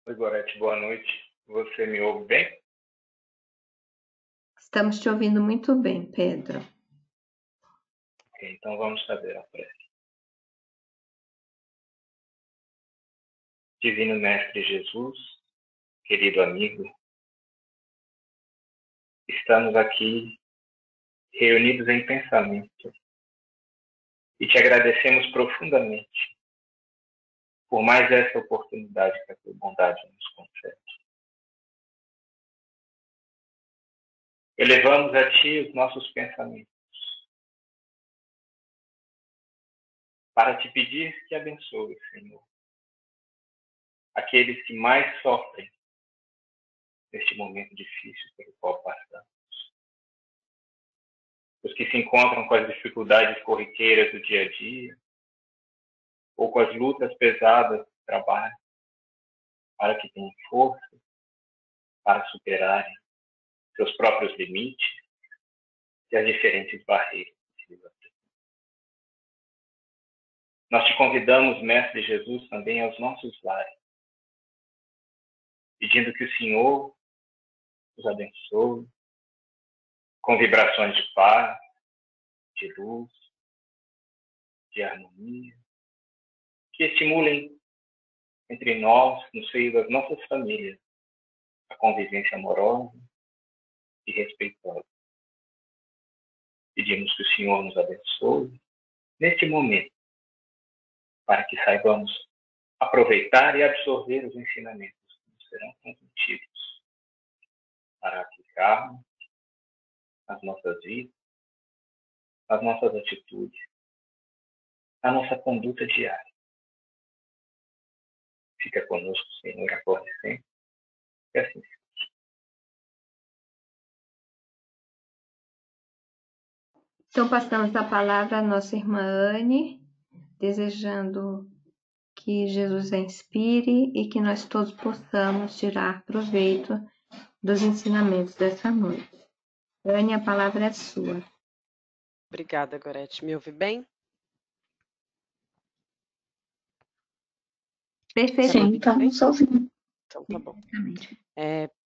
Oi, Gorete, boa noite. Você me ouve bem? Estamos te ouvindo muito bem, Pedro. Ok, então vamos fazer a prece. Divino Mestre Jesus, querido amigo, estamos aqui reunidos em pensamento e te agradecemos profundamente por mais essa oportunidade que a tua bondade nos concede. Elevamos a ti os nossos pensamentos para te pedir que abençoe, Senhor, aqueles que mais sofrem neste momento difícil pelo qual passamos. Os que se encontram com as dificuldades corriqueiras do dia a dia, ou com as lutas pesadas do trabalho, para que tenham força para superarem seus próprios limites e as diferentes barreiras. Nós te convidamos, Mestre Jesus, também aos nossos lares, pedindo que o Senhor nos abençoe com vibrações de paz, de luz, de harmonia, que estimulem entre nós, no seio das nossas famílias, a convivência amorosa e respeitosa. Pedimos que o Senhor nos abençoe neste momento, para que saibamos aproveitar e absorver os ensinamentos que nos serão transmitidos, para aplicarmos nas nossas vidas, nas nossas atitudes, na nossa conduta diária. Fica conosco, Senhor, agora e sempre. E assim seja. Então, passamos a palavra à nossa irmã Anne, desejando que Jesus a inspire e que nós todos possamos tirar proveito dos ensinamentos dessa noite. Anne, a palavra é sua. Obrigada, Gorete. Me ouve bem? Perfeito. Estamos ouvindo. Então, tá bom.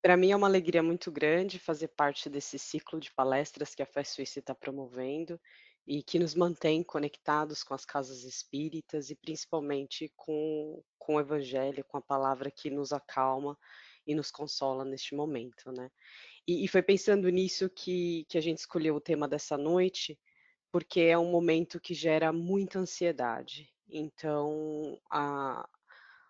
Para mim é uma alegria muito grande fazer parte desse ciclo de palestras que a Fé Suíça está promovendo e que nos mantém conectados com as casas espíritas e principalmente com o Evangelho, com a palavra que nos acalma e nos consola neste momento, né? E foi pensando nisso que a gente escolheu o tema dessa noite, porque é um momento que gera muita ansiedade. Então,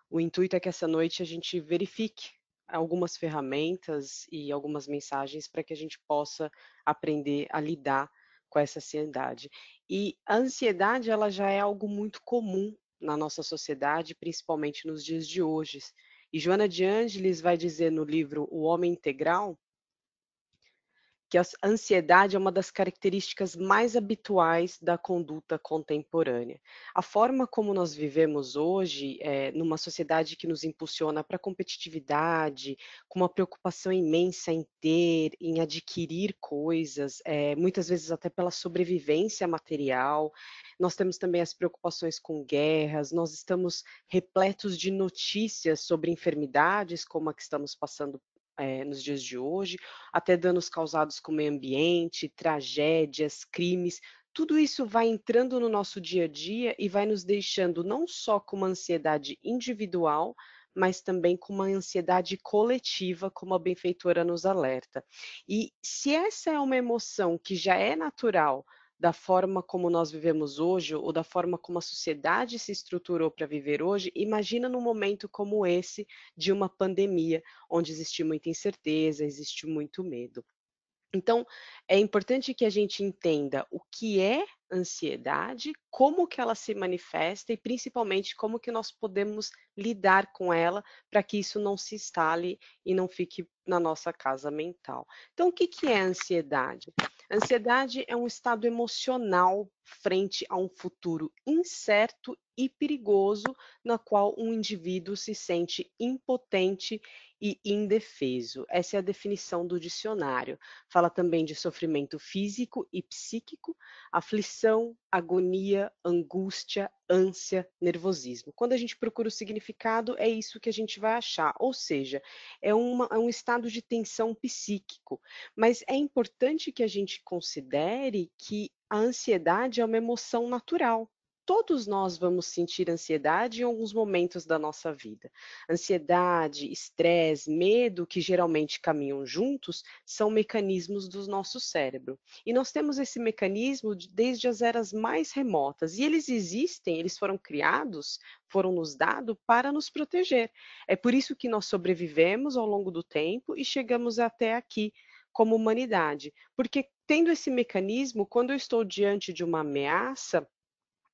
o intuito é que essa noite a gente verifique algumas ferramentas e algumas mensagens para que a gente possa aprender a lidar com essa ansiedade. E a ansiedade, ela já é algo muito comum na nossa sociedade, principalmente nos dias de hoje. E Joana de Ângeles vai dizer no livro O Homem Integral que a ansiedade é uma das características mais habituais da conduta contemporânea. A forma como nós vivemos hoje, numa sociedade que nos impulsiona para a competitividade, com uma preocupação imensa em ter, em adquirir coisas, muitas vezes até pela sobrevivência material. Nós temos também as preocupações com guerras, nós estamos repletos de notícias sobre enfermidades, como a que estamos passando nos dias de hoje, até danos causados com o meio ambiente, tragédias, crimes. Tudo isso vai entrando no nosso dia a dia e vai nos deixando não só com uma ansiedade individual, mas também com uma ansiedade coletiva, como a benfeitora nos alerta. E se essa é uma emoção que já é natural da forma como nós vivemos hoje, ou da forma como a sociedade se estruturou para viver hoje, imagina num momento como esse de uma pandemia, onde existe muita incerteza, existe muito medo. Então, é importante que a gente entenda o que é ansiedade, como que ela se manifesta e principalmente como que nós podemos lidar com ela para que isso não se instale e não fique na nossa casa mental. Então, o que é ansiedade? Ansiedade é um estado emocional frente a um futuro incerto e perigoso, na qual um indivíduo se sente impotente e indefeso. Essa é a definição do dicionário. Fala também de sofrimento físico e psíquico, aflição, agonia, angústia, ânsia, nervosismo. Quando a gente procura o significado, é isso que a gente vai achar, ou seja, é um estado de tensão psíquico. Mas é importante que a gente considere que a ansiedade é uma emoção natural. Todos nós vamos sentir ansiedade em alguns momentos da nossa vida. Ansiedade, estresse, medo, que geralmente caminham juntos, são mecanismos do nosso cérebro. E nós temos esse mecanismo desde as eras mais remotas. E eles existem, eles foram criados, foram nos dados para nos proteger. É por isso que nós sobrevivemos ao longo do tempo e chegamos até aqui como humanidade. Porque tendo esse mecanismo, quando eu estou diante de uma ameaça,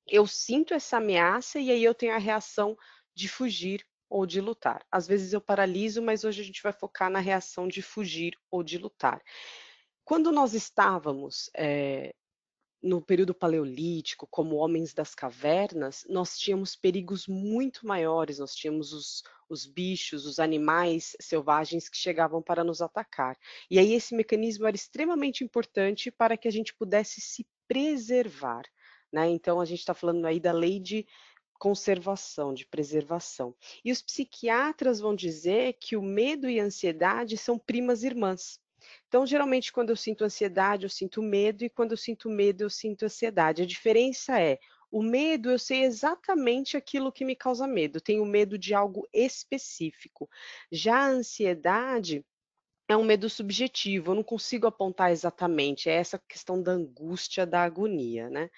eu sinto essa ameaça e aí eu tenho a reação de fugir ou de lutar. Às vezes eu paraliso, mas hoje a gente vai focar na reação de fugir ou de lutar. Quando nós estávamos no período paleolítico, como homens das cavernas, nós tínhamos perigos muito maiores, nós tínhamos os bichos, os animais selvagens que chegavam para nos atacar. E aí esse mecanismo era extremamente importante para que a gente pudesse se preservar. Né? Então a gente está falando aí da lei de conservação, de preservação. E os psiquiatras vão dizer que o medo e a ansiedade são primas irmãs. Então, geralmente, quando eu sinto ansiedade, eu sinto medo, e quando eu sinto medo, eu sinto ansiedade. A diferença é, o medo, eu sei exatamente aquilo que me causa medo, eu tenho medo de algo específico. Já a ansiedade é um medo subjetivo, eu não consigo apontar exatamente, é essa questão da angústia, da agonia, né?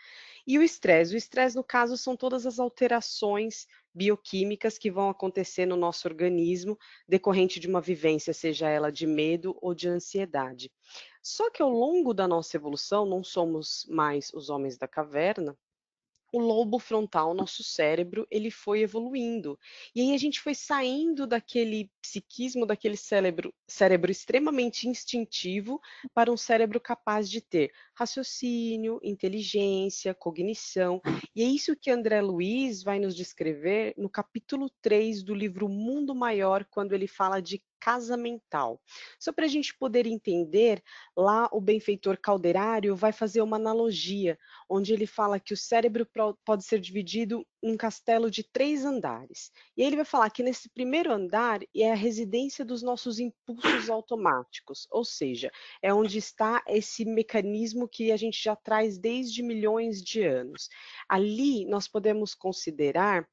E o estresse, no caso, são todas as alterações bioquímicas que vão acontecer no nosso organismo decorrente de uma vivência, seja ela de medo ou de ansiedade. Só que ao longo da nossa evolução, não somos mais os homens da caverna, o lobo frontal, nosso cérebro, ele foi evoluindo. E aí a gente foi saindo daquele psiquismo, daquele cérebro extremamente instintivo, para um cérebro capaz de ter raciocínio, inteligência, cognição. E é isso que André Luiz vai nos descrever no capítulo 3 do livro Mundo Maior, quando ele fala de casa mental. Só para a gente poder entender, lá o benfeitor Calderário vai fazer uma analogia onde ele fala que o cérebro pode ser dividido em um castelo de 3 andares. E aí ele vai falar que nesse primeiro andar é a residência dos nossos impulsos automáticos, ou seja, é onde está esse mecanismo que a gente já traz desde milhões de anos. Ali nós podemos considerar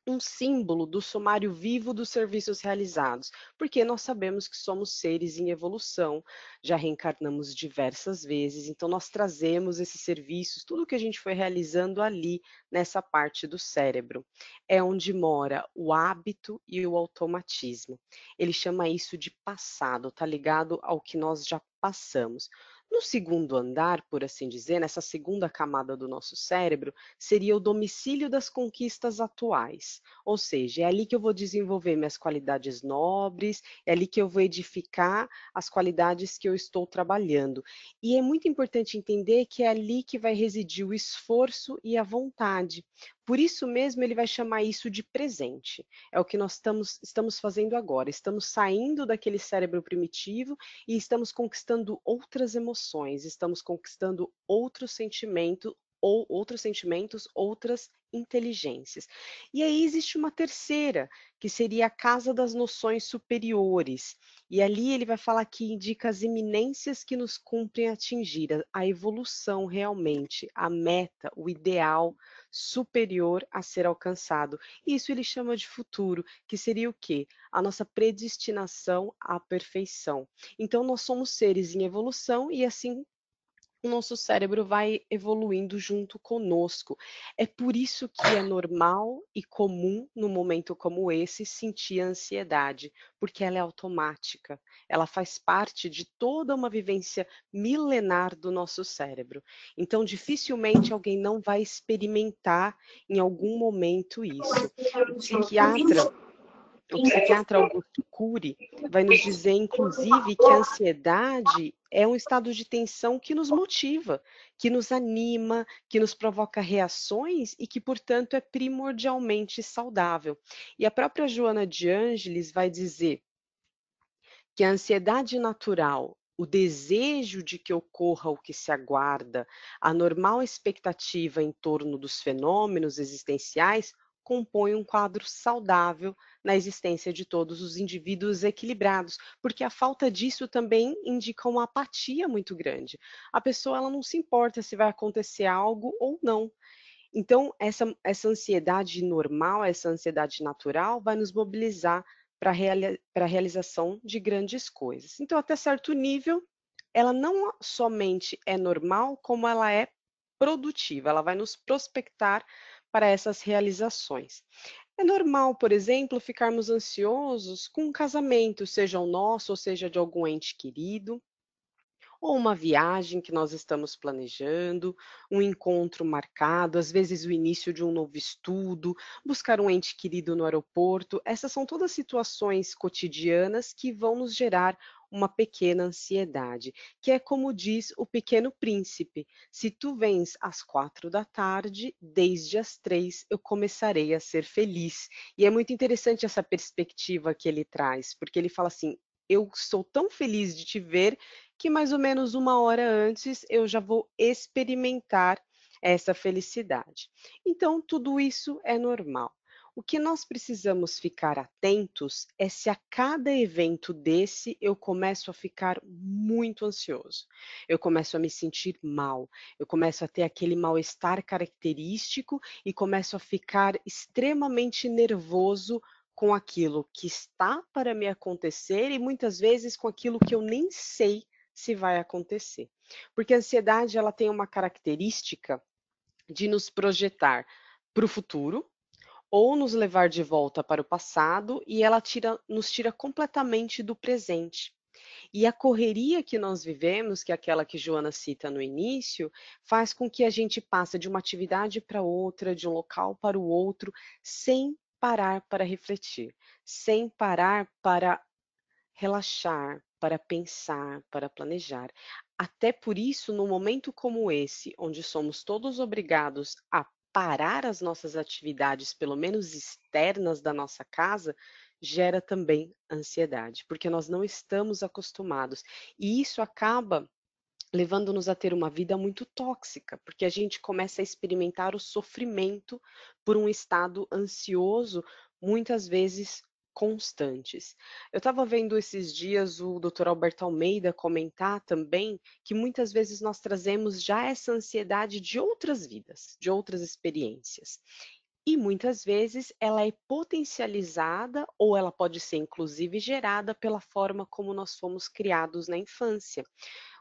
um símbolo do sumário vivo dos serviços realizados, porque nós sabemos que somos seres em evolução, já reencarnamos diversas vezes, então nós trazemos esses serviços, tudo que a gente foi realizando ali nessa parte do cérebro. É onde mora o hábito e o automatismo. Ele chama isso de passado, tá ligado ao que nós já passamos. No segundo andar, por assim dizer, nessa segunda camada do nosso cérebro, seria o domicílio das conquistas atuais. Ou seja, é ali que eu vou desenvolver minhas qualidades nobres, é ali que eu vou edificar as qualidades que eu estou trabalhando. E é muito importante entender que é ali que vai residir o esforço e a vontade. Por isso mesmo, ele vai chamar isso de presente. É o que nós estamos fazendo agora. Estamos saindo daquele cérebro primitivo e estamos conquistando outras emoções, estamos conquistando outros sentimentos, outras inteligências. E aí existe uma terceira, que seria a casa das noções superiores. E ali ele vai falar que indica as iminências que nos cumprem atingir, a evolução realmente, a meta, o ideal superior a ser alcançado. Isso ele chama de futuro, que seria o quê? A nossa predestinação à perfeição. Então nós somos seres em evolução e assim o nosso cérebro vai evoluindo junto conosco. É por isso que é normal e comum, num momento como esse, sentir ansiedade, porque ela é automática, ela faz parte de toda uma vivência milenar do nosso cérebro. Então, dificilmente alguém não vai experimentar em algum momento isso. O psiquiatra o psiquiatra Augusto Cury vai nos dizer, inclusive, que a ansiedade é um estado de tensão que nos motiva, que nos anima, que nos provoca reações e que, portanto, é primordialmente saudável. E a própria Joana de Ângeles vai dizer que a ansiedade natural o desejo de que ocorra o que se aguarda, a normal expectativa em torno dos fenômenos existenciais compõe um quadro saudável na existência de todos os indivíduos equilibrados, porque a falta disso também indica uma apatia muito grande. A pessoa ela não se importa se vai acontecer algo ou não. Então, essa ansiedade normal, essa ansiedade natural, vai nos mobilizar para a realização de grandes coisas. Então, até certo nível, ela não somente é normal, como ela é produtiva, ela vai nos prospectar para essas realizações. É normal, por exemplo, ficarmos ansiosos com um casamento, seja o nosso ou seja de algum ente querido, ou uma viagem que nós estamos planejando, um encontro marcado, às vezes o início de um novo estudo, buscar um ente querido no aeroporto. Essas são todas situações cotidianas que vão nos gerar uma pequena ansiedade, que é como diz o Pequeno Príncipe: se tu vens às 4 da tarde, desde as 3 eu começarei a ser feliz. E é muito interessante essa perspectiva que ele traz, porque ele fala assim: eu sou tão feliz de te ver que mais ou menos 1 hora antes eu já vou experimentar essa felicidade. Então, tudo isso é normal. O que nós precisamos ficar atentos é se a cada evento desse eu começo a ficar muito ansioso, eu começo a me sentir mal, eu começo a ter aquele mal-estar característico e começo a ficar extremamente nervoso com aquilo que está para me acontecer e muitas vezes com aquilo que eu nem sei se vai acontecer. Porque a ansiedade ela tem uma característica de nos projetar para o futuro ou nos levar de volta para o passado e ela nos tira completamente do presente. E a correria que nós vivemos, que é aquela que Joana cita no início, faz com que a gente passe de uma atividade para outra, de um local para o outro, sem parar para refletir, sem parar para relaxar, para pensar, para planejar. Até por isso, num momento como esse, onde somos todos obrigados a parar as nossas atividades, pelo menos externas da nossa casa, gera também ansiedade, porque nós não estamos acostumados. E isso acaba levando-nos a ter uma vida muito tóxica, porque a gente começa a experimentar o sofrimento por um estado ansioso, muitas vezes constantes. Eu estava vendo esses dias o Dr. Alberto Almeida comentar também que muitas vezes nós trazemos já essa ansiedade de outras vidas, de outras experiências. E muitas vezes ela é potencializada ou ela pode ser inclusive gerada pela forma como nós fomos criados na infância.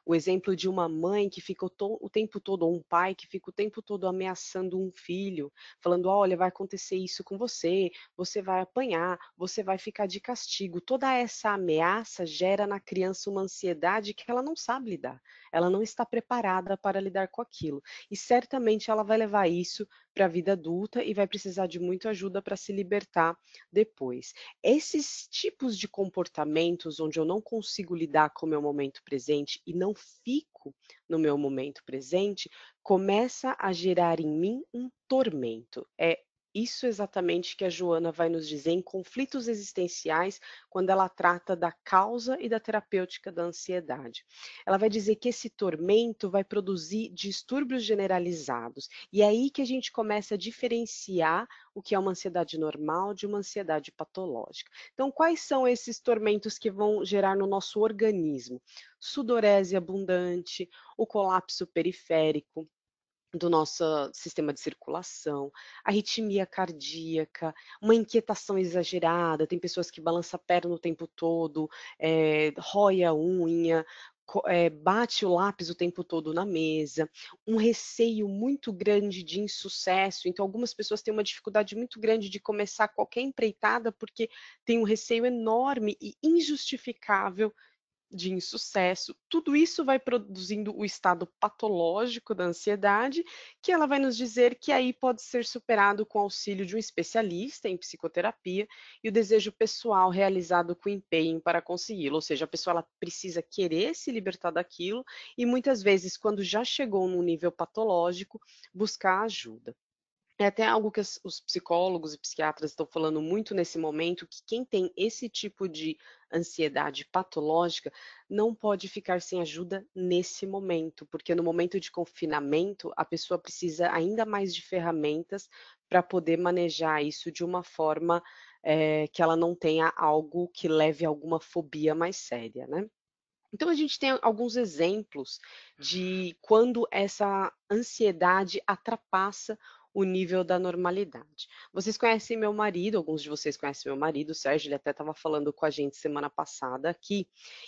O exemplo de uma mãe que fica o tempo todo, ou um pai que fica o tempo todo ameaçando um filho, falando: olha, vai acontecer isso com você, você vai apanhar, você vai ficar de castigo. Toda essa ameaça gera na criança uma ansiedade que ela não sabe lidar, ela não está preparada para lidar com aquilo. E certamente ela vai levar isso para a vida adulta e vai precisar de muita ajuda para se libertar depois. Esses tipos de comportamentos onde eu não consigo lidar com o meu momento presente e não fico no meu momento presente, começa a gerar em mim um tormento. É isso exatamente que a Joana vai nos dizer em Conflitos Existenciais, quando ela trata da causa e da terapêutica da ansiedade. Ela vai dizer que esse tormento vai produzir distúrbios generalizados, e é aí que a gente começa a diferenciar o que é uma ansiedade normal de uma ansiedade patológica. Então, quais são esses tormentos que vão gerar no nosso organismo? Sudorese abundante, o colapso periférico do nosso sistema de circulação, arritmia cardíaca, uma inquietação exagerada, tem pessoas que balançam a perna o tempo todo, rói a unha, bate o lápis o tempo todo na mesa, um receio muito grande de insucesso. Então, algumas pessoas têm uma dificuldade muito grande de começar qualquer empreitada porque tem um receio enorme e injustificável de insucesso. Tudo isso vai produzindo o estado patológico da ansiedade, que ela vai nos dizer que aí pode ser superado com o auxílio de um especialista em psicoterapia e o desejo pessoal realizado com empenho para consegui-lo. Ou seja, a pessoa ela precisa querer se libertar daquilo e muitas vezes, quando já chegou num nível patológico, buscar ajuda. É até algo que os psicólogos e psiquiatras estão falando muito nesse momento, que quem tem esse tipo de ansiedade patológica não pode ficar sem ajuda nesse momento, porque no momento de confinamento a pessoa precisa ainda mais de ferramentas para poder manejar isso de uma forma, que ela não tenha algo que leve a alguma fobia mais séria, né. Então a gente tem alguns exemplos de quando essa ansiedade ultrapassa o nível da normalidade. Vocês conhecem meu marido, alguns de vocês conhecem meu marido, o Sérgio, ele até estava falando com a gente semana passada aqui,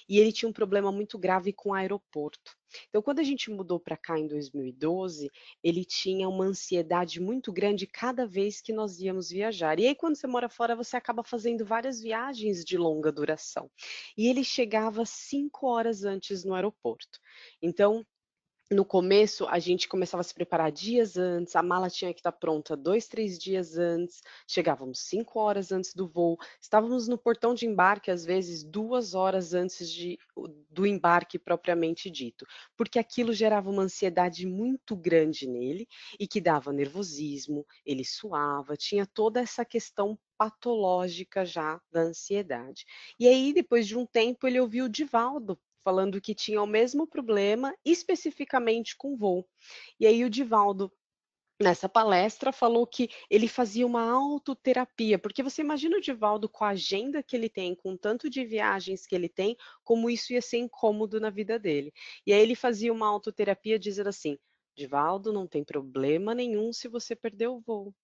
e ele tinha um problema muito grave com o aeroporto. Então, quando a gente mudou para cá em 2012, ele tinha uma ansiedade muito grande cada vez que nós íamos viajar. E aí, quando você mora fora, você acaba fazendo várias viagens de longa duração. E ele chegava 5 horas antes no aeroporto. Então, no começo, a gente começava a se preparar dias antes, a mala tinha que estar pronta 2, 3 dias antes, chegávamos 5 horas antes do voo, estávamos no portão de embarque, às vezes, 2 horas antes do embarque propriamente dito, porque aquilo gerava uma ansiedade muito grande nele e que dava nervosismo, ele suava, tinha toda essa questão patológica já da ansiedade. E aí, depois de um tempo, ele ouviu o Divaldo falando que tinha o mesmo problema, especificamente com voo. E aí o Divaldo, nessa palestra, falou que ele fazia uma autoterapia, porque você imagina o Divaldo com a agenda que ele tem, com o tanto de viagens que ele tem, como isso ia ser incômodo na vida dele. E aí ele fazia uma autoterapia dizendo assim: Divaldo, não tem problema nenhum se você perder o voo.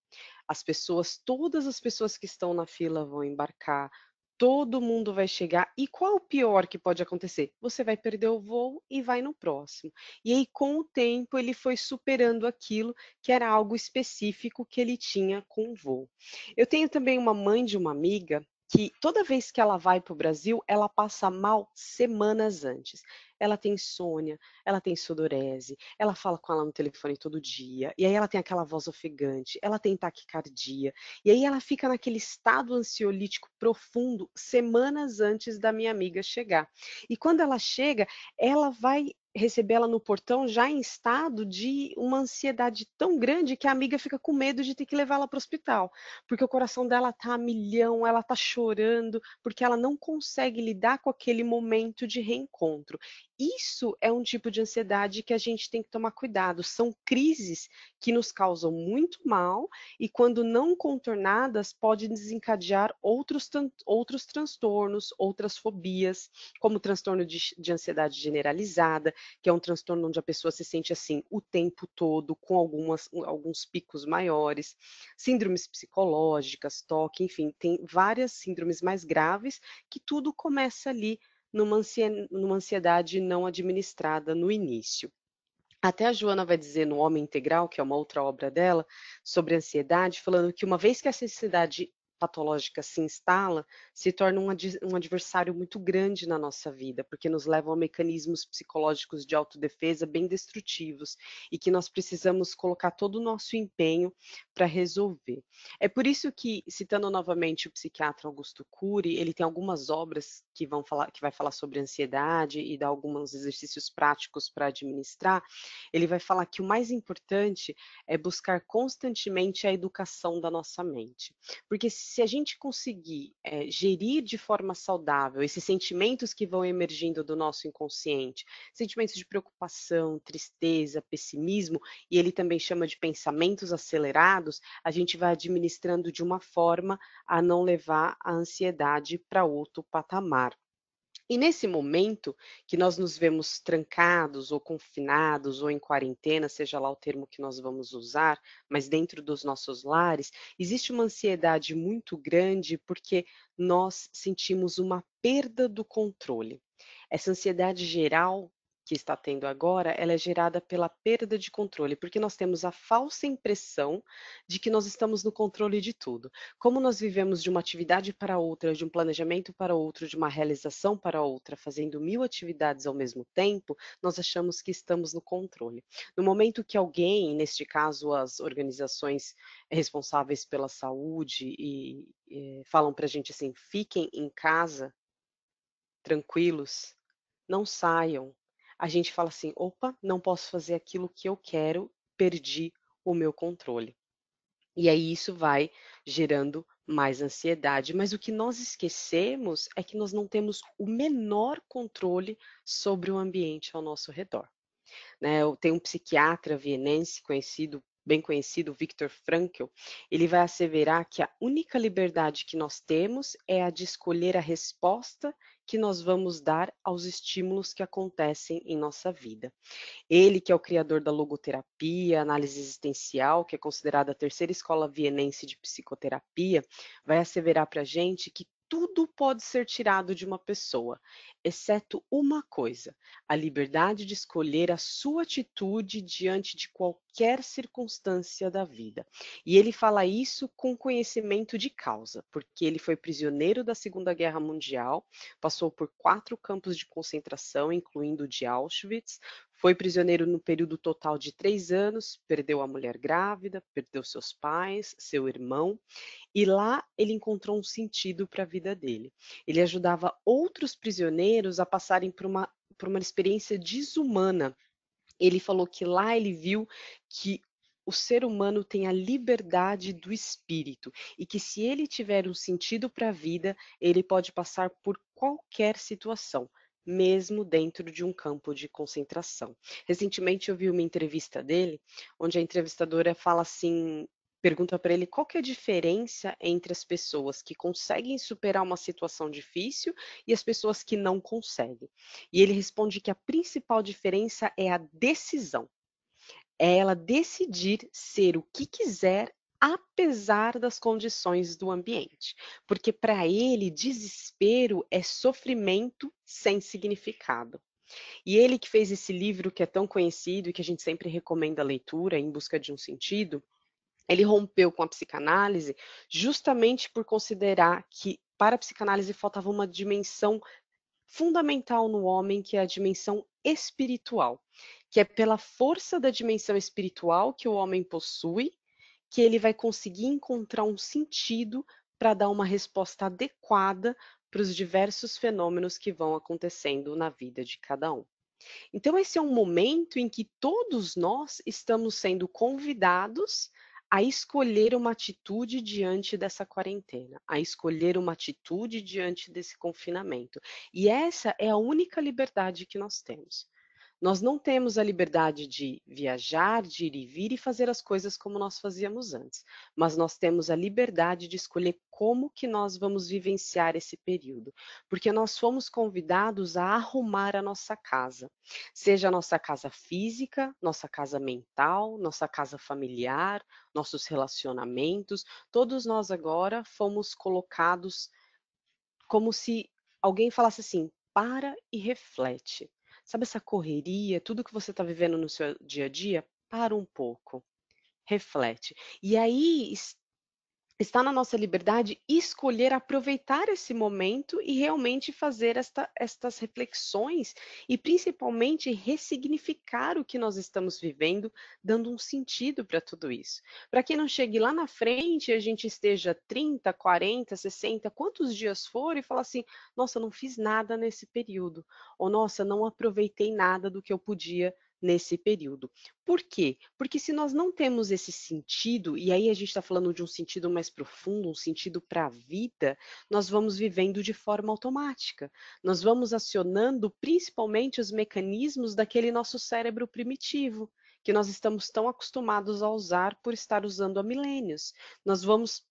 As pessoas, todas as pessoas que estão na fila vão embarcar, todo mundo vai chegar. E qual o pior que pode acontecer? Você vai perder o voo e vai no próximo. E aí, com o tempo, ele foi superando aquilo que era algo específico que ele tinha com o voo. Eu tenho também uma mãe de uma amiga que toda vez que ela vai para o Brasil, ela passa mal semanas antes. Ela tem insônia, ela tem sudorese, ela fala com ela no telefone todo dia, e aí ela tem aquela voz ofegante, ela tem taquicardia, e aí ela fica naquele estado ansiolítico profundo semanas antes da minha amiga chegar. E quando ela chega, ela vai receber ela no portão já em estado de uma ansiedade tão grande que a amiga fica com medo de ter que levá-la para o hospital, porque o coração dela tá a milhão, ela tá chorando, porque ela não consegue lidar com aquele momento de reencontro. Isso é um tipo de ansiedade que a gente tem que tomar cuidado. São crises que nos causam muito mal e, quando não contornadas, podem desencadear outros transtornos, outras fobias, como o transtorno de ansiedade generalizada, que é um transtorno onde a pessoa se sente assim o tempo todo, com alguns picos maiores, síndromes psicológicas, toque, enfim, tem várias síndromes mais graves que tudo começa ali numa ansiedade não administrada no início. Até a Joana vai dizer no Homem Integral, que é uma outra obra dela, sobre ansiedade, falando que uma vez que essa ansiedade patológica se instala, se torna um adversário muito grande na nossa vida, porque nos leva a mecanismos psicológicos de autodefesa bem destrutivos e que nós precisamos colocar todo o nosso empenho para resolver. É por isso que, citando novamente o psiquiatra Augusto Cury, ele tem algumas obras que vai falar sobre ansiedade e dar alguns exercícios práticos para administrar. Ele vai falar que o mais importante é buscar constantemente a educação da nossa mente. Porque se a gente conseguir gerir de forma saudável esses sentimentos que vão emergindo do nosso inconsciente, sentimentos de preocupação, tristeza, pessimismo, e ele também chama de pensamentos acelerados, a gente vai administrando de uma forma a não levar a ansiedade para outro patamar. E nesse momento que nós nos vemos trancados ou confinados ou em quarentena, seja lá o termo que nós vamos usar, mas dentro dos nossos lares, existe uma ansiedade muito grande porque nós sentimos uma perda do controle. Essa ansiedade geral que está tendo agora, ela é gerada pela perda de controle, porque nós temos a falsa impressão de que nós estamos no controle de tudo. Como nós vivemos de uma atividade para outra, de um planejamento para outro, de uma realização para outra, fazendo 1000 atividades ao mesmo tempo, nós achamos que estamos no controle. No momento que alguém, neste caso as organizações responsáveis pela saúde, falam para a gente assim: fiquem em casa, tranquilos, não saiam. A gente fala assim: opa, não posso fazer aquilo que eu quero, perdi o meu controle. E aí isso vai gerando mais ansiedade. Mas o que nós esquecemos é que nós não temos o menor controle sobre o ambiente ao nosso redor, né? Tem um psiquiatra vienense conhecido, bem conhecido, Viktor Frankl, ele vai asseverar que a única liberdade que nós temos é a de escolher a resposta que nós vamos dar aos estímulos que acontecem em nossa vida. Ele, que é o criador da logoterapia, análise existencial, que é considerada a terceira escola vienense de psicoterapia, vai asseverar para a gente que tudo pode ser tirado de uma pessoa, exceto uma coisa: a liberdade de escolher a sua atitude diante de qualquer circunstância da vida. E ele fala isso com conhecimento de causa, porque ele foi prisioneiro da Segunda Guerra Mundial, passou por 4 campos de concentração, incluindo o de Auschwitz, foi prisioneiro no período total de 3 anos, perdeu a mulher grávida, perdeu seus pais, seu irmão, e lá ele encontrou um sentido para a vida dele. Ele ajudava outros prisioneiros a passarem por uma experiência desumana. Ele falou que lá ele viu que o ser humano tem a liberdade do espírito e que se ele tiver um sentido para a vida, ele pode passar por qualquer situação, mesmo dentro de um campo de concentração. Recentemente eu vi uma entrevista dele, onde a entrevistadora fala assim, pergunta para ele qual que é a diferença entre as pessoas que conseguem superar uma situação difícil e as pessoas que não conseguem. E ele responde que a principal diferença é a decisão. É ela decidir ser o que quiser, apesar das condições do ambiente. Porque para ele, desespero é sofrimento sem significado. E ele que fez esse livro que é tão conhecido e que a gente sempre recomenda a leitura, Em Busca de um Sentido, ele rompeu com a psicanálise justamente por considerar que para a psicanálise faltava uma dimensão fundamental no homem, que é a dimensão espiritual, que é pela força da dimensão espiritual que o homem possui, que ele vai conseguir encontrar um sentido para dar uma resposta adequada para os diversos fenômenos que vão acontecendo na vida de cada um. Então, esse é um momento em que todos nós estamos sendo convidados a escolher uma atitude diante dessa quarentena, a escolher uma atitude diante desse confinamento. E essa é a única liberdade que nós temos. Nós não temos a liberdade de viajar, de ir e vir e fazer as coisas como nós fazíamos antes, mas nós temos a liberdade de escolher como que nós vamos vivenciar esse período, porque nós fomos convidados a arrumar a nossa casa, seja a nossa casa física, nossa casa mental, nossa casa familiar, nossos relacionamentos, todos nós agora fomos colocados como se alguém falasse assim: para e reflete. Sabe essa correria, tudo que você está vivendo no seu dia a dia? Para um pouco, reflete. E aí está na nossa liberdade escolher aproveitar esse momento e realmente fazer estas reflexões e principalmente ressignificar o que nós estamos vivendo, dando um sentido para tudo isso. Para que não chegue lá na frente e a gente esteja 30, 40, 60, quantos dias for e falar assim: nossa, não fiz nada nesse período, ou nossa, não aproveitei nada do que eu podia nesse período. Por quê? Porque se nós não temos esse sentido, e aí a gente está falando de um sentido mais profundo, um sentido para a vida, nós vamos vivendo de forma automática. Nós vamos acionando principalmente os mecanismos daquele nosso cérebro primitivo, que nós estamos tão acostumados a usar por estar usando há milênios. Nós vamos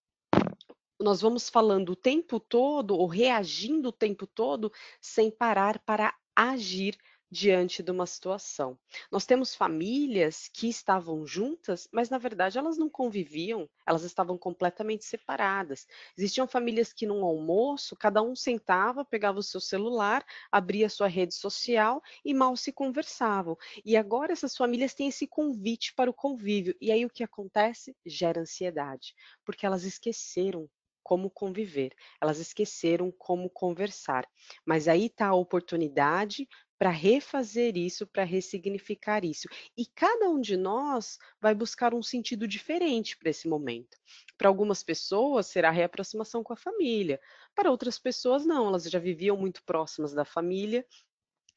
falando o tempo todo, ou reagindo o tempo todo, sem parar para agir diante de uma situação. Nós temos famílias que estavam juntas, mas na verdade elas não conviviam, elas estavam completamente separadas. Existiam famílias que num almoço, cada um sentava, pegava o seu celular, abria sua rede social e mal se conversavam. E agora essas famílias têm esse convite para o convívio. E aí o que acontece? Gera ansiedade, porque elas esqueceram como conviver, elas esqueceram como conversar. Mas aí está a oportunidade para refazer isso, para ressignificar isso. E cada um de nós vai buscar um sentido diferente para esse momento. Para algumas pessoas será a reaproximação com a família, para outras pessoas não, elas já viviam muito próximas da família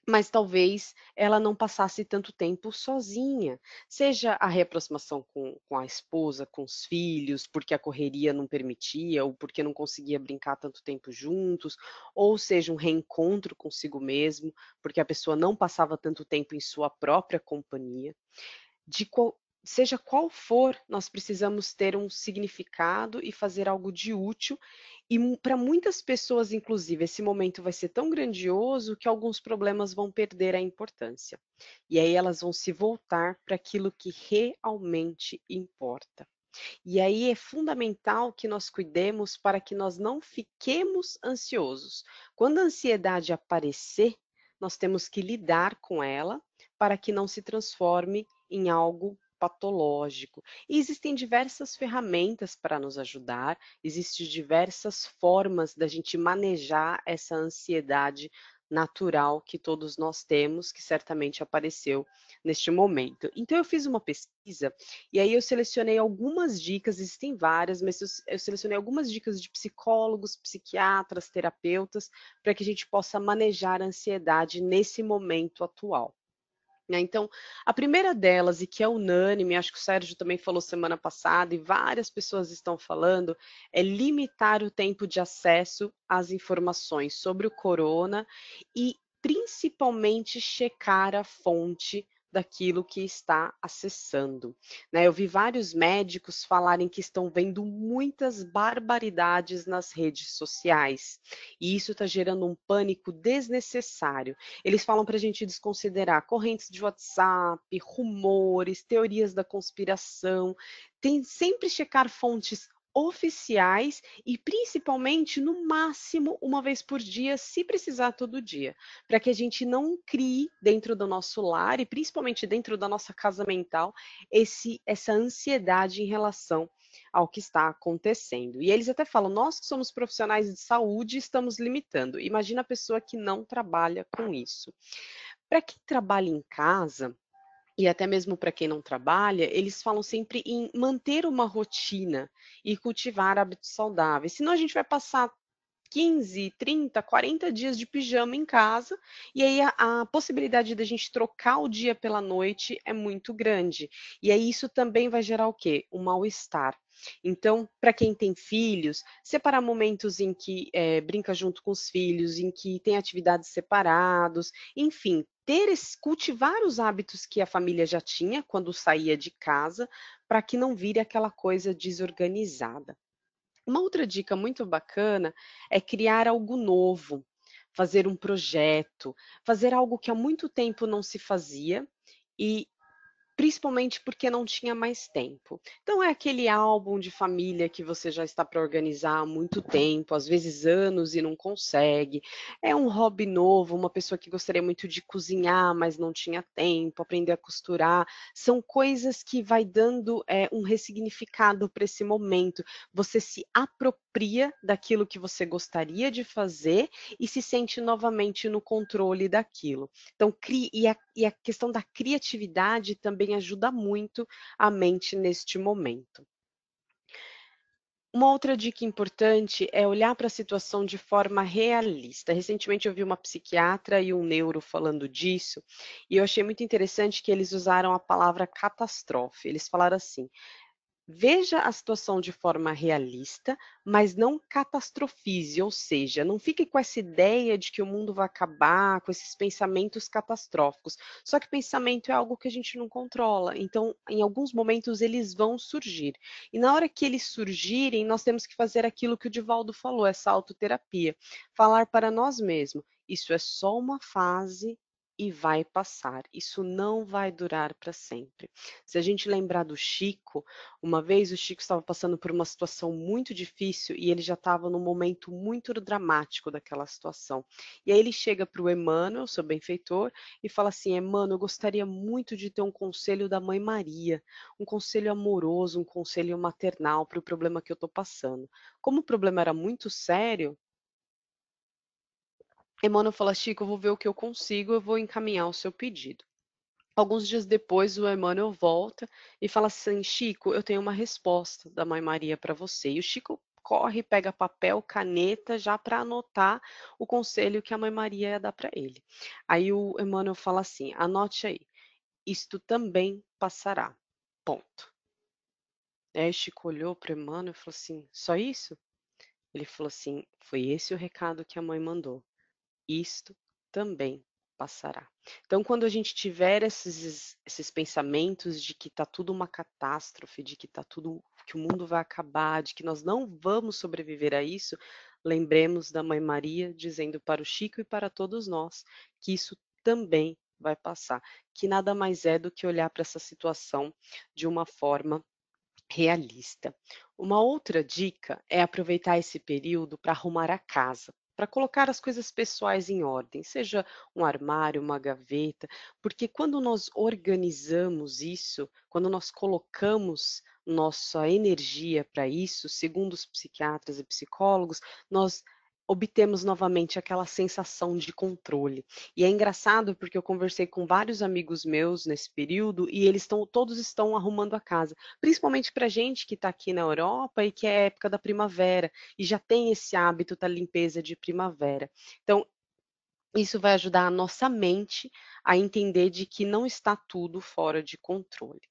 mas talvez ela não passasse tanto tempo sozinha. Seja a reaproximação com a esposa, com os filhos, porque a correria não permitia, ou porque não conseguia brincar tanto tempo juntos, ou seja, um reencontro consigo mesmo, porque a pessoa não passava tanto tempo em sua própria companhia. Seja qual for, nós precisamos ter um significado e fazer algo de útil. E para muitas pessoas, inclusive, esse momento vai ser tão grandioso que alguns problemas vão perder a importância. E aí elas vão se voltar para aquilo que realmente importa. E aí é fundamental que nós cuidemos para que nós não fiquemos ansiosos. Quando a ansiedade aparecer, nós temos que lidar com ela para que não se transforme em algo patológico. E existem diversas ferramentas para nos ajudar, existem diversas formas da gente manejar essa ansiedade natural que todos nós temos, que certamente apareceu neste momento. Então eu fiz uma pesquisa e aí eu selecionei algumas dicas, existem várias, mas eu selecionei algumas dicas de psicólogos, psiquiatras, terapeutas, para que a gente possa manejar a ansiedade nesse momento atual. Né? Então, a primeira delas, e que é unânime, acho que o Sérgio também falou semana passada, e várias pessoas estão falando, é limitar o tempo de acesso às informações sobre o corona e principalmente checar a fonte daquilo que está acessando. Né? Eu vi vários médicos falarem que estão vendo muitas barbaridades nas redes sociais, e isso está gerando um pânico desnecessário. Eles falam para a gente desconsiderar correntes de WhatsApp, rumores, teorias da conspiração. Tem sempre checar fontes oficiais e principalmente no máximo uma vez por dia, se precisar todo dia, para que a gente não crie dentro do nosso lar e principalmente dentro da nossa casa mental essa ansiedade em relação ao que está acontecendo. E eles até falam: nós que somos profissionais de saúde estamos limitando. Imagina a pessoa que não trabalha com isso. Para quem trabalha em casa, e até mesmo para quem não trabalha, eles falam sempre em manter uma rotina e cultivar hábitos saudáveis. Senão a gente vai passar 15, 30, 40 dias de pijama em casa, e aí a possibilidade da gente trocar o dia pela noite é muito grande. E aí isso também vai gerar o quê? Um mal-estar. Então, para quem tem filhos, separar momentos em que brinca junto com os filhos, em que tem atividades separados, enfim, cultivar os hábitos que a família já tinha quando saía de casa, para que não vire aquela coisa desorganizada. Uma outra dica muito bacana é criar algo novo, fazer um projeto, fazer algo que há muito tempo não se fazia e principalmente porque não tinha mais tempo. Então é aquele álbum de família que você já está para organizar há muito tempo, às vezes anos e não consegue. É um hobby novo, uma pessoa que gostaria muito de cozinhar, mas não tinha tempo, aprender a costurar. São coisas que vai dando um ressignificado para esse momento. Você se apropria daquilo que você gostaria de fazer e se sente novamente no controle daquilo. Então, e a questão da criatividade também ajuda muito a mente neste momento. Uma outra dica importante é olhar para a situação de forma realista. Recentemente eu vi uma psiquiatra e um neuro falando disso, e eu achei muito interessante que eles usaram a palavra catástrofe. Eles falaram assim: veja a situação de forma realista, mas não catastrofize, ou seja, não fique com essa ideia de que o mundo vai acabar, com esses pensamentos catastróficos. Só que pensamento é algo que a gente não controla, então, em alguns momentos, eles vão surgir. E na hora que eles surgirem, nós temos que fazer aquilo que o Divaldo falou, essa autoterapia. Falar para nós mesmos: isso é só uma fase e vai passar. Isso não vai durar para sempre. Se a gente lembrar do Chico, uma vez o Chico estava passando por uma situação muito difícil e ele já estava num momento muito dramático daquela situação. E aí ele chega para o Emmanuel, seu benfeitor, e fala assim: Emmanuel, eu gostaria muito de ter um conselho da Mãe Maria, um conselho amoroso, um conselho maternal para o problema que eu estou passando. Como o problema era muito sério, Emmanuel fala: Chico, eu vou ver o que eu consigo, eu vou encaminhar o seu pedido. Alguns dias depois, o Emmanuel volta e fala assim: Chico, eu tenho uma resposta da Mãe Maria para você. E o Chico corre, pega papel, caneta, já para anotar o conselho que a Mãe Maria ia dar para ele. Aí o Emmanuel fala assim: anote aí, isto também passará. Ponto. Aí Chico olhou para o Emmanuel e falou assim: só isso? Ele falou assim: foi esse o recado que a mãe mandou. Isto também passará. Então, quando a gente tiver esses pensamentos de que está tudo uma catástrofe, de que tá tudo, que o mundo vai acabar, de que nós não vamos sobreviver a isso, lembremos da Mãe Maria dizendo para o Chico e para todos nós que isso também vai passar, que nada mais é do que olhar para essa situação de uma forma realista. Uma outra dica é aproveitar esse período para arrumar a casa, para colocar as coisas pessoais em ordem, seja um armário, uma gaveta, porque quando nós organizamos isso, quando nós colocamos nossa energia para isso, segundo os psiquiatras e psicólogos, nós obtemos novamente aquela sensação de controle. E é engraçado porque eu conversei com vários amigos meus nesse período e todos estão arrumando a casa, principalmente para gente que está aqui na Europa e que é época da primavera e já tem esse hábito da limpeza de primavera. Então, isso vai ajudar a nossa mente a entender de que não está tudo fora de controle.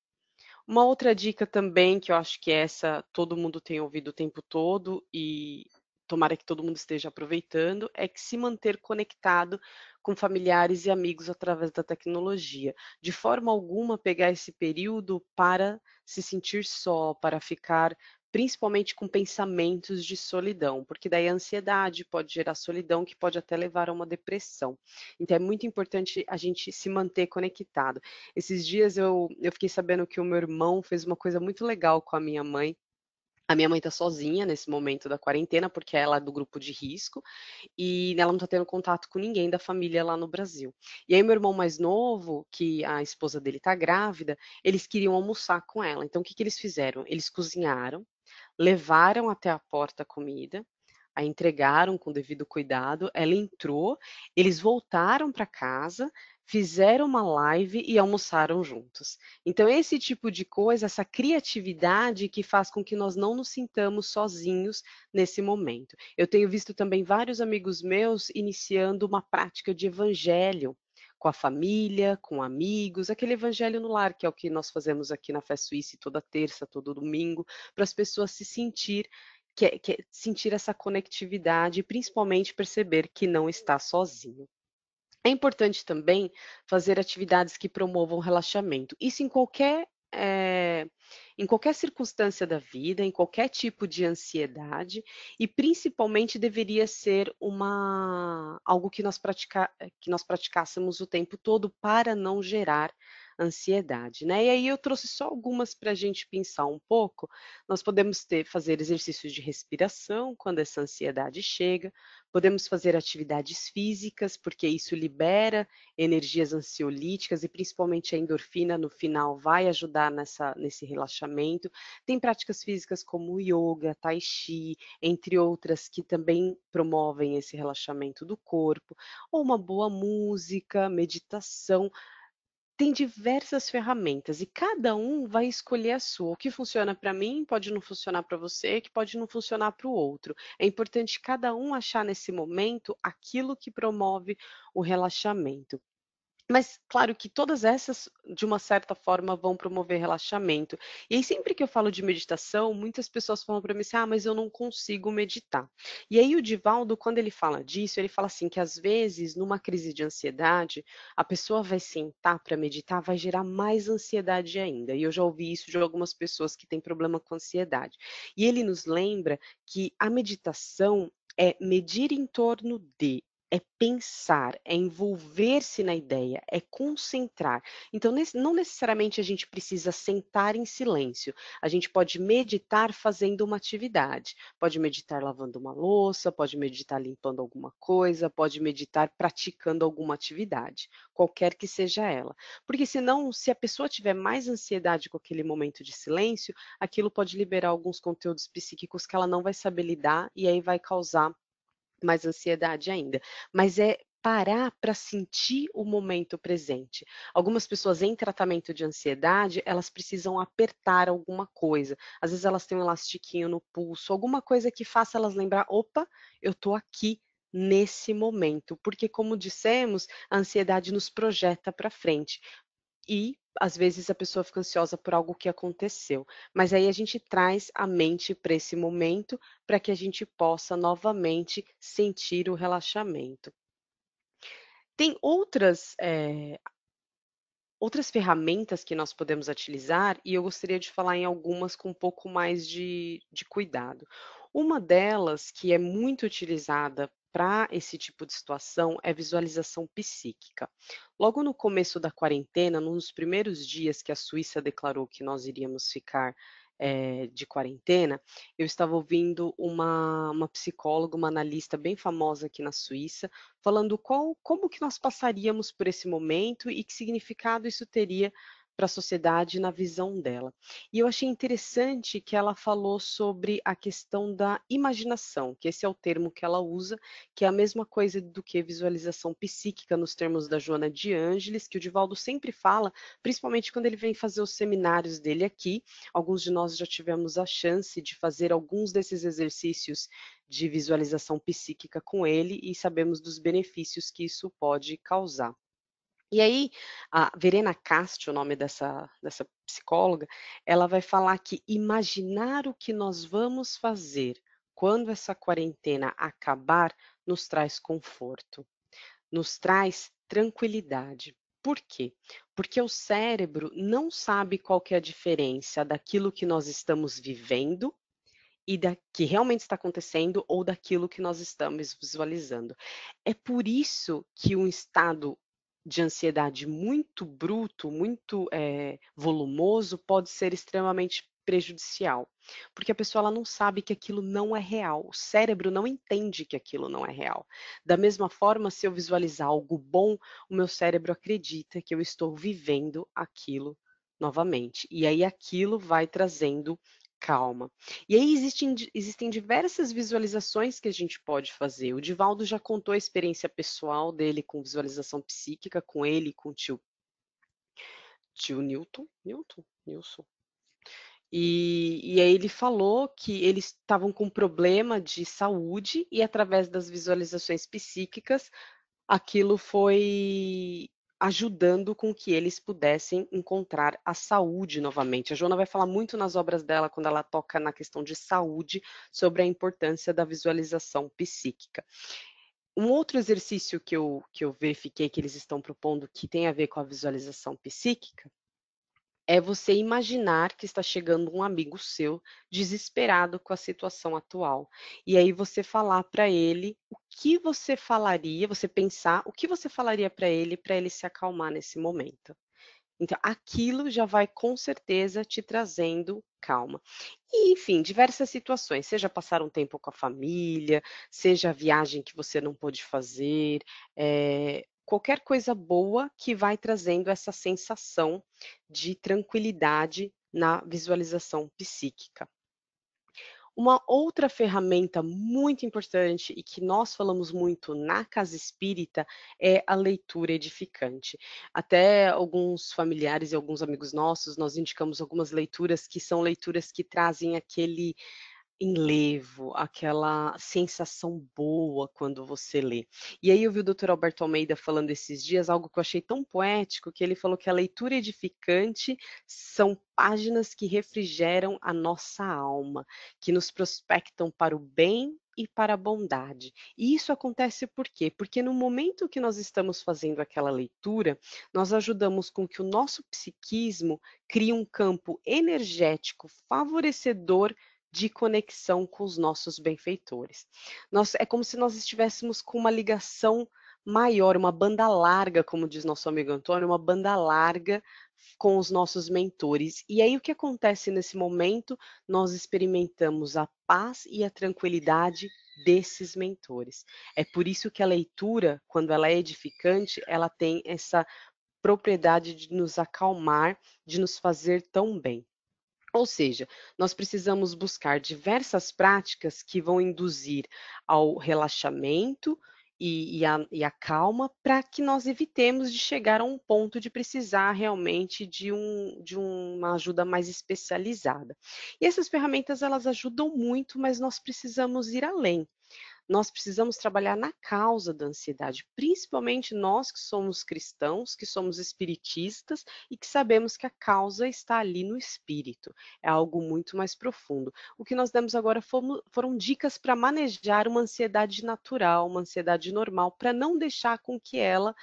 Uma outra dica também, que eu acho que essa todo mundo tem ouvido o tempo todo e tomara que todo mundo esteja aproveitando, é que se manter conectado com familiares e amigos através da tecnologia. De forma alguma pegar esse período para se sentir só, para ficar principalmente com pensamentos de solidão, porque daí a ansiedade pode gerar solidão, que pode até levar a uma depressão. Então é muito importante a gente se manter conectado. Esses dias eu fiquei sabendo que o meu irmão fez uma coisa muito legal com a minha mãe. A minha mãe está sozinha nesse momento da quarentena, porque ela é do grupo de risco, e ela não está tendo contato com ninguém da família lá no Brasil. E aí, meu irmão mais novo, que a esposa dele está grávida, eles queriam almoçar com ela. Então, o que que eles fizeram? Eles cozinharam, levaram até a porta a comida, a entregaram com devido cuidado, ela entrou, eles voltaram para casa, fizeram uma live e almoçaram juntos. Então, esse tipo de coisa, essa criatividade que faz com que nós não nos sintamos sozinhos nesse momento. Eu tenho visto também vários amigos meus iniciando uma prática de evangelho com a família, com amigos, aquele evangelho no lar, que é o que nós fazemos aqui na Fé Suíça toda terça, todo domingo, para as pessoas se sentir sentir essa conectividade e principalmente perceber que não está sozinho. É importante também fazer atividades que promovam relaxamento. Isso em qualquer circunstância da vida, em qualquer tipo de ansiedade, e principalmente deveria ser algo que nós praticássemos o tempo todo para não gerar ansiedade, né? E aí eu trouxe só algumas para a gente pensar um pouco. Nós podemos fazer exercícios de respiração quando essa ansiedade chega, podemos fazer atividades físicas, porque isso libera energias ansiolíticas e principalmente a endorfina no final vai ajudar nesse relaxamento. Tem práticas físicas como o yoga, tai chi, entre outras que também promovem esse relaxamento do corpo, ou uma boa música, meditação. Tem diversas ferramentas e cada um vai escolher a sua. O que funciona para mim pode não funcionar para você, que pode não funcionar para o outro. É importante cada um achar nesse momento aquilo que promove o relaxamento. Mas claro que todas essas, de uma certa forma, vão promover relaxamento. E aí, sempre que eu falo de meditação, muitas pessoas falam para mim assim: ah, mas eu não consigo meditar. E aí, o Divaldo, quando ele fala disso, ele fala assim: que às vezes, numa crise de ansiedade, a pessoa vai sentar para meditar, vai gerar mais ansiedade ainda. E eu já ouvi isso de algumas pessoas que têm problema com ansiedade. E ele nos lembra que a meditação é medir em torno de, é pensar, é envolver-se na ideia, é concentrar. Então, não necessariamente a gente precisa sentar em silêncio. A gente pode meditar fazendo uma atividade. Pode meditar lavando uma louça, pode meditar limpando alguma coisa, pode meditar praticando alguma atividade, qualquer que seja ela. Porque senão, se a pessoa tiver mais ansiedade com aquele momento de silêncio, aquilo pode liberar alguns conteúdos psíquicos que ela não vai saber lidar e aí vai causar mais ansiedade ainda. Mas é parar para sentir o momento presente. Algumas pessoas em tratamento de ansiedade, elas precisam apertar alguma coisa. Às vezes elas têm um elastiquinho no pulso, alguma coisa que faça elas lembrar, opa, eu estou aqui nesse momento, porque como dissemos, a ansiedade nos projeta para frente. E às vezes a pessoa fica ansiosa por algo que aconteceu, mas aí a gente traz a mente para esse momento para que a gente possa novamente sentir o relaxamento. Tem outras ferramentas que nós podemos utilizar e eu gostaria de falar em algumas com um pouco mais de cuidado. Uma delas, que é muito utilizada para esse tipo de situação, é visualização psíquica. Logo no começo da quarentena, nos primeiros dias que a Suíça declarou que nós iríamos ficar de quarentena, eu estava ouvindo uma psicóloga, uma analista bem famosa aqui na Suíça, falando como que nós passaríamos por esse momento e que significado isso teria para a sociedade na visão dela. E eu achei interessante que ela falou sobre a questão da imaginação, que esse é o termo que ela usa, que é a mesma coisa do que visualização psíquica nos termos da Joana de Ângeles, que o Divaldo sempre fala, principalmente quando ele vem fazer os seminários dele aqui. Alguns de nós já tivemos a chance de fazer alguns desses exercícios de visualização psíquica com ele e sabemos dos benefícios que isso pode causar. E aí, a Verena Casti, o nome dessa psicóloga, ela vai falar que imaginar o que nós vamos fazer quando essa quarentena acabar nos traz conforto, nos traz tranquilidade. Por quê? Porque o cérebro não sabe qual que é a diferença daquilo que nós estamos vivendo e da que realmente está acontecendo ou daquilo que nós estamos visualizando. É por isso que um estado de ansiedade muito bruto, muito volumoso, pode ser extremamente prejudicial, porque a pessoa ela não sabe que aquilo não é real, o cérebro não entende que aquilo não é real. Da mesma forma, se eu visualizar algo bom, o meu cérebro acredita que eu estou vivendo aquilo novamente, e aí aquilo vai trazendo calma. E aí existem diversas visualizações que a gente pode fazer. O Divaldo já contou a experiência pessoal dele com visualização psíquica, com ele e com o tio Nilson. E aí ele falou que eles estavam com problema de saúde e através das visualizações psíquicas, aquilo foi ajudando com que eles pudessem encontrar a saúde novamente. A Joana vai falar muito nas obras dela, quando ela toca na questão de saúde, sobre a importância da visualização psíquica. Um outro exercício que eu verifiquei que eles estão propondo que tem a ver com a visualização psíquica é você imaginar que está chegando um amigo seu desesperado com a situação atual. E aí você falar para ele o que você falaria, você pensar o que você falaria para ele se acalmar nesse momento. Então, aquilo já vai com certeza te trazendo calma. E, enfim, diversas situações, seja passar um tempo com a família, seja a viagem que você não pôde fazer, qualquer coisa boa que vai trazendo essa sensação de tranquilidade na visualização psíquica. Uma outra ferramenta muito importante e que nós falamos muito na casa espírita é a leitura edificante. Até alguns familiares e alguns amigos nossos, nós indicamos algumas leituras que são leituras que trazem aquele enlevo, aquela sensação boa quando você lê. E aí eu vi o Dr. Alberto Almeida falando esses dias algo que eu achei tão poético, que ele falou que a leitura edificante são páginas que refrigeram a nossa alma, que nos prospectam para o bem e para a bondade. E isso acontece por quê? Porque no momento que nós estamos fazendo aquela leitura, nós ajudamos com que o nosso psiquismo crie um campo energético favorecedor de conexão com os nossos benfeitores. É como se nós estivéssemos com uma ligação maior, uma banda larga, como diz nosso amigo Antônio, uma banda larga com os nossos mentores. E aí o que acontece nesse momento? Nós experimentamos a paz e a tranquilidade desses mentores. É por isso que a leitura, quando ela é edificante, ela tem essa propriedade de nos acalmar, de nos fazer tão bem. Ou seja, nós precisamos buscar diversas práticas que vão induzir ao relaxamento e a calma para que nós evitemos de chegar a um ponto de precisar realmente de uma ajuda mais especializada. E essas ferramentas elas ajudam muito, mas nós precisamos ir além. Nós precisamos trabalhar na causa da ansiedade, principalmente nós que somos cristãos, que somos espiritistas e que sabemos que a causa está ali no espírito. É algo muito mais profundo. O que nós demos agora foram dicas para manejar uma ansiedade natural, uma ansiedade normal, para não deixar com que ela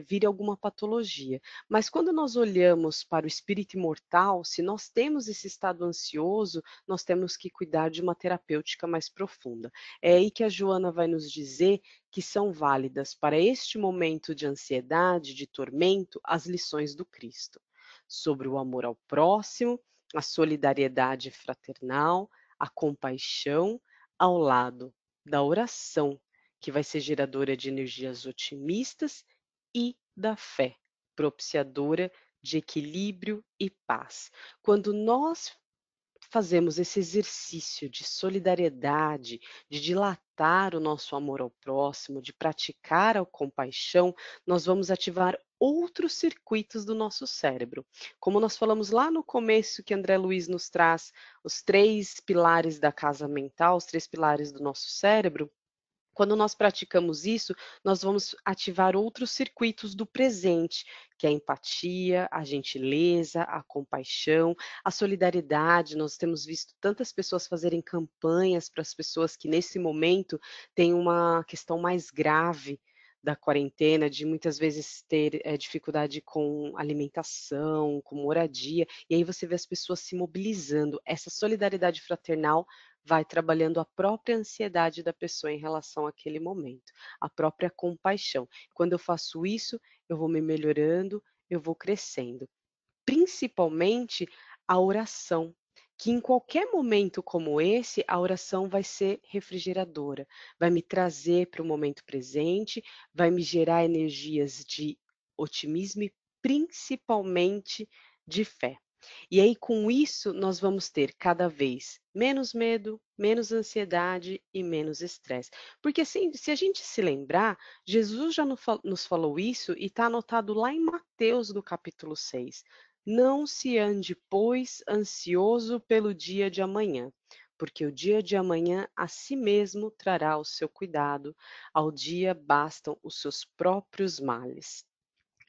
vire alguma patologia. Mas quando nós olhamos para o espírito imortal, se nós temos esse estado ansioso, nós temos que cuidar de uma terapêutica mais profunda. É aí que a Joana vai nos dizer que são válidas para este momento de ansiedade, de tormento, as lições do Cristo sobre o amor ao próximo, a solidariedade fraternal, a compaixão, ao lado da oração, que vai ser geradora de energias otimistas, e da fé, propiciadora de equilíbrio e paz. Quando nós fazemos esse exercício de solidariedade, de dilatar o nosso amor ao próximo, de praticar a compaixão, nós vamos ativar outros circuitos do nosso cérebro. Como nós falamos lá no começo, que André Luiz nos traz os 3 pilares da casa mental, os 3 pilares do nosso cérebro, quando nós praticamos isso, nós vamos ativar outros circuitos do presente, que é a empatia, a gentileza, a compaixão, a solidariedade. Nós temos visto tantas pessoas fazerem campanhas para as pessoas que nesse momento têm uma questão mais grave da quarentena, de muitas vezes ter dificuldade com alimentação, com moradia, e aí você vê as pessoas se mobilizando. Essa solidariedade fraternal vai trabalhando a própria ansiedade da pessoa em relação àquele momento, a própria compaixão. Quando eu faço isso, eu vou me melhorando, eu vou crescendo. Principalmente a oração, que em qualquer momento como esse, a oração vai ser refrigeradora, vai me trazer para o momento presente, vai me gerar energias de otimismo e principalmente de fé. E aí, com isso, nós vamos ter cada vez menos medo, menos ansiedade e menos estresse. Porque se a gente se lembrar, Jesus já nos falou isso e está anotado lá em Mateus, do capítulo 6. Não se ande, pois, ansioso pelo dia de amanhã, porque o dia de amanhã a si mesmo trará o seu cuidado, ao dia bastam os seus próprios males.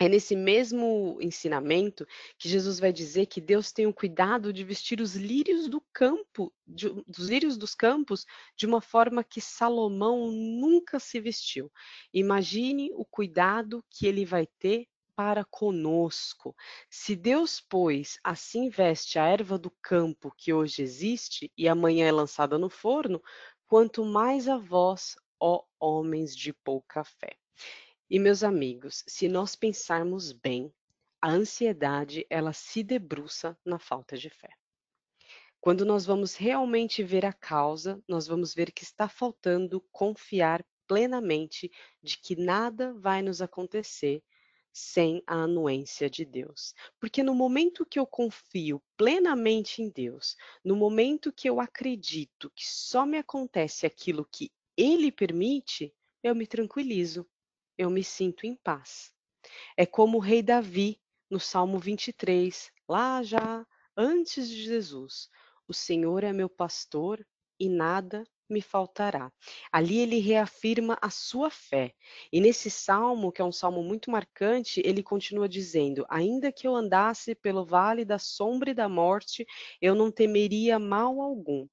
É nesse mesmo ensinamento que Jesus vai dizer que Deus tem o cuidado de vestir os lírios do campo, dos lírios dos campos, de uma forma que Salomão nunca se vestiu. Imagine o cuidado que ele vai ter para conosco. Se Deus, pois, assim veste a erva do campo que hoje existe e amanhã é lançada no forno, quanto mais a vós, ó homens de pouca fé. E meus amigos, se nós pensarmos bem, a ansiedade, ela se debruça na falta de fé. Quando nós vamos realmente ver a causa, nós vamos ver que está faltando confiar plenamente de que nada vai nos acontecer sem a anuência de Deus. Porque no momento que eu confio plenamente em Deus, no momento que eu acredito que só me acontece aquilo que Ele permite, eu me tranquilizo, eu me sinto em paz. É como o rei Davi, no Salmo 23, lá já antes de Jesus. O Senhor é meu pastor e nada me faltará. Ali ele reafirma a sua fé. E nesse salmo, que é um salmo muito marcante, ele continua dizendo: Ainda que eu andasse pelo vale da sombra e da morte, eu não temeria mal algum,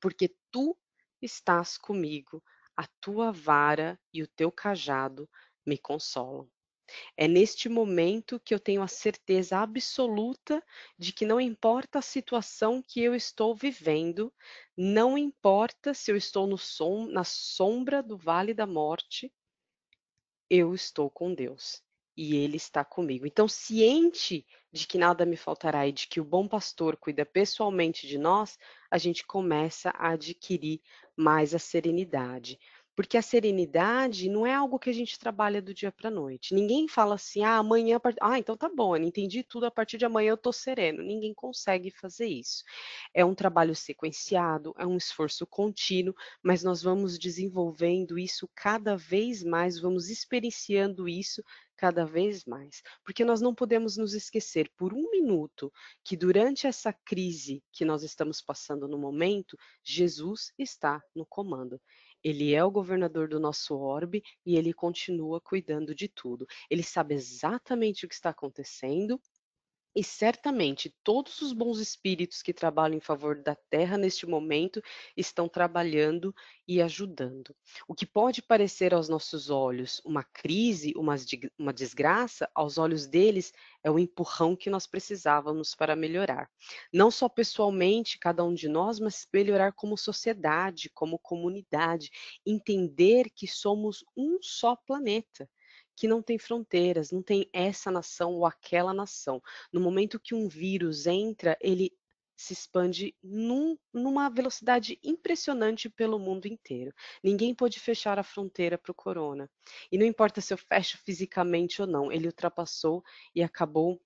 porque tu estás comigo, a tua vara e o teu cajado me consolam. É neste momento que eu tenho a certeza absoluta de que não importa a situação que eu estou vivendo, não importa se eu estou na sombra do vale da morte, eu estou com Deus e Ele está comigo. Então, ciente de que nada me faltará e de que o bom pastor cuida pessoalmente de nós, a gente começa a adquirir mais a serenidade. Porque a serenidade não é algo que a gente trabalha do dia para a noite. Ninguém fala assim, amanhã, então tá bom, eu entendi tudo, a partir de amanhã eu tô sereno. Ninguém consegue fazer isso. É um trabalho sequenciado, é um esforço contínuo, mas nós vamos desenvolvendo isso cada vez mais, vamos experienciando isso cada vez mais. Porque nós não podemos nos esquecer por um minuto que durante essa crise que nós estamos passando no momento, Jesus está no comando. Ele é o governador do nosso orbe e ele continua cuidando de tudo. Ele sabe exatamente o que está acontecendo e certamente todos os bons espíritos que trabalham em favor da Terra neste momento estão trabalhando e ajudando. O que pode parecer aos nossos olhos uma crise, uma desgraça, aos olhos deles é o empurrão que nós precisávamos para melhorar. Não só pessoalmente, cada um de nós, mas melhorar como sociedade, como comunidade, entender que somos um só planeta, que não tem fronteiras, não tem essa nação ou aquela nação. No momento que um vírus entra, ele se expande numa velocidade impressionante pelo mundo inteiro. Ninguém pode fechar a fronteira para o corona. E não importa se eu fecho fisicamente ou não, ele ultrapassou e acabou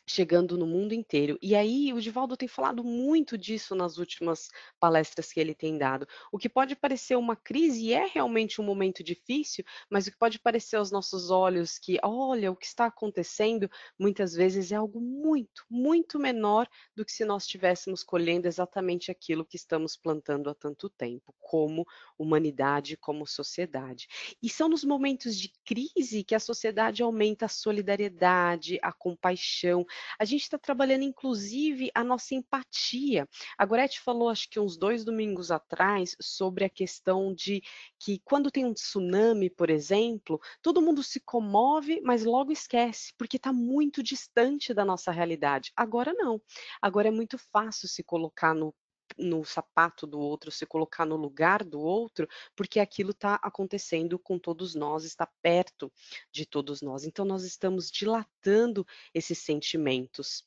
chegando no mundo inteiro. E aí o Divaldo tem falado muito disso nas últimas palestras que ele tem dado. O que pode parecer uma crise é realmente um momento difícil, mas o que pode parecer aos nossos olhos que, olha, o que está acontecendo, muitas vezes é algo muito, muito menor do que se nós estivéssemos colhendo exatamente aquilo que estamos plantando há tanto tempo, como humanidade, como sociedade. E são nos momentos de crise que a sociedade aumenta a solidariedade, a compaixão. A gente está trabalhando, inclusive, a nossa empatia. A Gorete falou, acho que uns 2 domingos atrás, sobre a questão de que quando tem um tsunami, por exemplo, todo mundo se comove, mas logo esquece, porque está muito distante da nossa realidade. Agora não. Agora é muito fácil se colocar no sapato do outro, se colocar no lugar do outro, porque aquilo está acontecendo com todos nós, está perto de todos nós. Então, nós estamos dilatando esses sentimentos,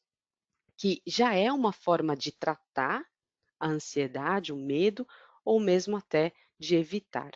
que já é uma forma de tratar a ansiedade, o medo, ou mesmo até de evitar.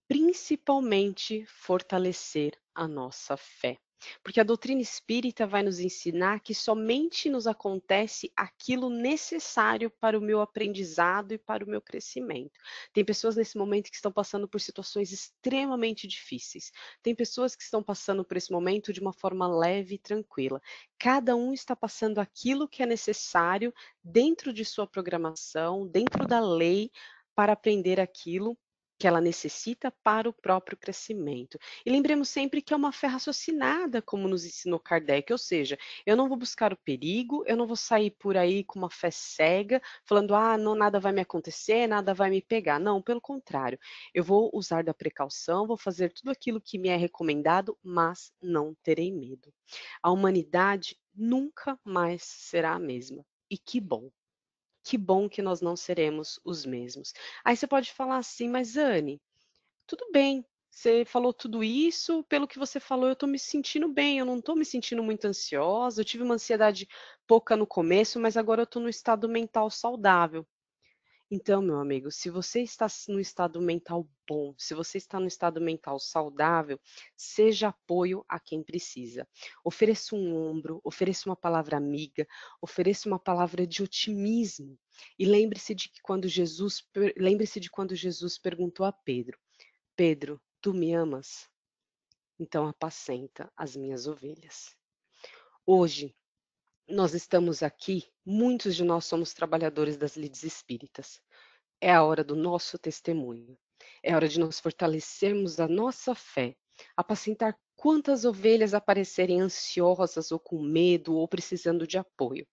Principalmente fortalecer a nossa fé. Porque a doutrina espírita vai nos ensinar que somente nos acontece aquilo necessário para o meu aprendizado e para o meu crescimento. Tem pessoas nesse momento que estão passando por situações extremamente difíceis. Tem pessoas que estão passando por esse momento de uma forma leve e tranquila. Cada um está passando aquilo que é necessário dentro de sua programação, dentro da lei, para aprender aquilo que ela necessita para o próprio crescimento. E lembremos sempre que é uma fé raciocinada, como nos ensinou Kardec, ou seja, eu não vou buscar o perigo, eu não vou sair por aí com uma fé cega, falando, não, nada vai me acontecer, nada vai me pegar. Não, pelo contrário, eu vou usar da precaução, vou fazer tudo aquilo que me é recomendado, mas não terei medo. A humanidade nunca mais será a mesma. E que bom. Que bom que nós não seremos os mesmos. Aí você pode falar assim, mas Anne, tudo bem, você falou tudo isso, pelo que você falou, eu estou me sentindo bem, eu não estou me sentindo muito ansiosa, eu tive uma ansiedade pouca no começo, mas agora eu estou no estado mental saudável. Então, meu amigo, se você está no estado mental bom, se você está no estado mental saudável, seja apoio a quem precisa. Ofereça um ombro, ofereça uma palavra amiga, ofereça uma palavra de otimismo. E lembre-se de quando Jesus perguntou a Pedro: Pedro, tu me amas? Então apacenta as minhas ovelhas. Hoje, nós estamos aqui, muitos de nós somos trabalhadores das lides espíritas. É a hora do nosso testemunho. É hora de nós fortalecermos a nossa fé, apacentar quantas ovelhas aparecerem ansiosas ou com medo ou precisando de apoio.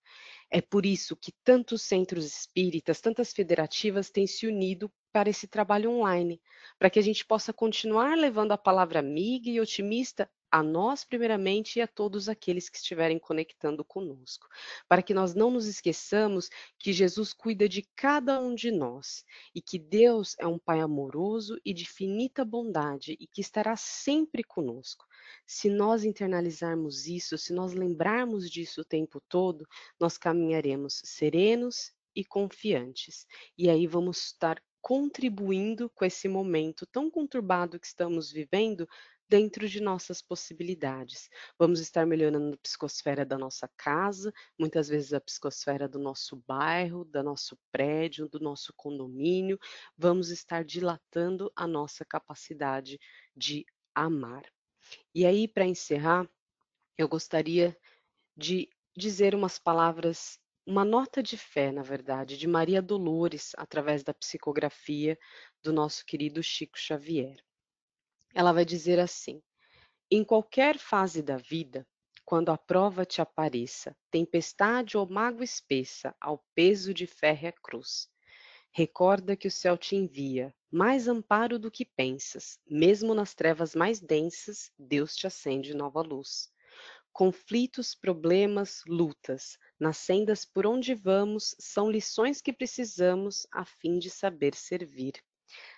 É por isso que tantos centros espíritas, tantas federativas têm se unido para esse trabalho online, para que a gente possa continuar levando a palavra amiga e otimista a nós, primeiramente, e a todos aqueles que estiverem conectando conosco, para que nós não nos esqueçamos que Jesus cuida de cada um de nós e que Deus é um Pai amoroso e de infinita bondade e que estará sempre conosco. Se nós internalizarmos isso, se nós lembrarmos disso o tempo todo, nós caminharemos serenos e confiantes. E aí vamos estar contribuindo com esse momento tão conturbado que estamos vivendo dentro de nossas possibilidades. Vamos estar melhorando a psicosfera da nossa casa, muitas vezes a psicosfera do nosso bairro, do nosso prédio, do nosso condomínio. Vamos estar dilatando a nossa capacidade de amar. E aí, para encerrar, eu gostaria de dizer umas palavras, uma nota de fé, na verdade, de Maria Dolores, através da psicografia do nosso querido Chico Xavier. Ela vai dizer assim: em qualquer fase da vida, quando a prova te apareça, tempestade ou mágoa espessa, ao peso de férrea cruz, recorda que o céu te envia mais amparo do que pensas, mesmo nas trevas mais densas, Deus te acende nova luz. Conflitos, problemas, lutas, nas sendas por onde vamos, são lições que precisamos a fim de saber servir.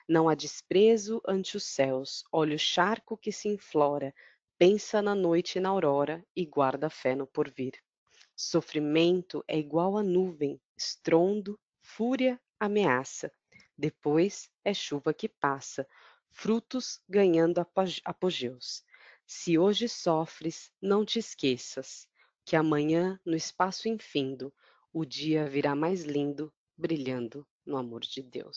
Não há desprezo ante os céus, olha o charco que se inflora, pensa na noite e na aurora e guarda a fé no porvir. Sofrimento é igual a nuvem, estrondo, fúria, ameaça. Depois é chuva que passa, frutos ganhando apogeus. Se hoje sofres, não te esqueças que amanhã, no espaço infindo, o dia virá mais lindo, brilhando no amor de Deus.